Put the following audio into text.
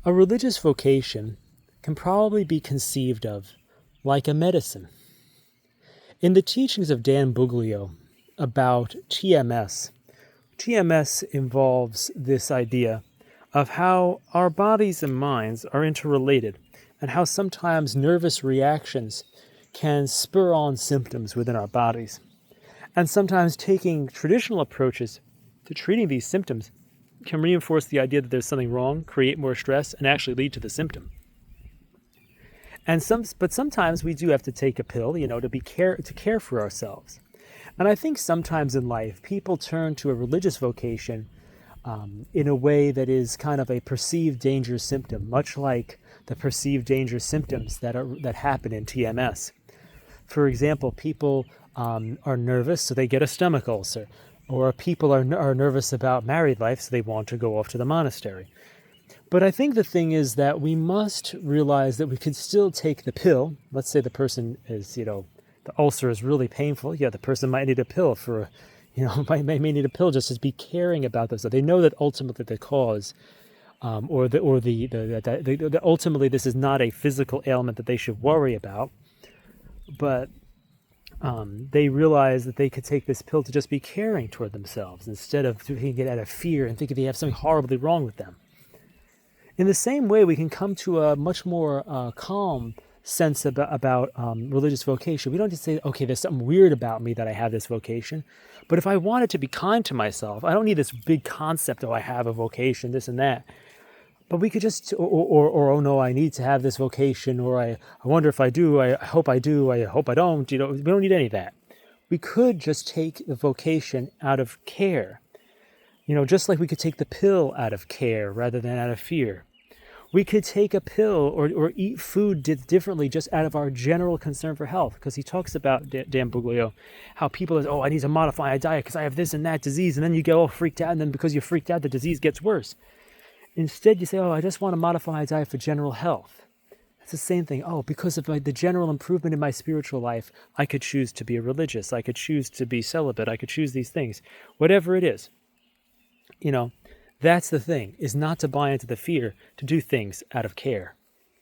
A religious vocation can probably be conceived of like a medicine. In the teachings of Dan Buglio about TMS involves this idea of how our bodies and minds are interrelated and how sometimes nervous reactions can spur on symptoms within our bodies. And sometimes taking traditional approaches to treating these symptoms can reinforce the idea that there's something wrong, create more stress, and actually lead to the symptom. But sometimes we do have to take a pill, to care for ourselves. And I think sometimes in life, people turn to a religious vocation in a way that is kind of a perceived danger symptom, much like the perceived danger symptoms that happen in TMS. For example, people are nervous, so they get a stomach ulcer. Or people are nervous about married life, so they want to go off to the monastery. But I think the thing is that we must realize that we can still take the pill. Let's say the person is, the ulcer is really painful. Yeah, the person might need a pill may need a pill just to be caring about this. So they know that ultimately the cause, ultimately this is not a physical ailment that they should worry about, but they realize that they could take this pill to just be caring toward themselves instead of taking it out of fear and thinking they have something horribly wrong with them. In the same way, we can come to a much more calm sense about religious vocation. We don't just say, okay, there's something weird about me that I have this vocation. But if I wanted to be kind to myself, I don't need this big concept, I have a vocation, this and that. But we could just, oh no, I need to have this vocation, or I wonder if I do, I hope I do, I hope I don't. We don't need any of that. We could just take the vocation out of care. Just like we could take the pill out of care rather than out of fear. We could take a pill or eat food differently just out of our general concern for health. Because he talks about, Dan Buglio, how people are, I need to modify my diet because I have this and that disease. And then you get all freaked out. And then because you're freaked out, the disease gets worse. Instead, you say, I just want to modify my diet for general health. It's the same thing. Because of the general improvement in my spiritual life, I could choose to be religious. I could choose to be celibate. I could choose these things. Whatever it is. That's the thing, is not to buy into the fear, to do things out of care.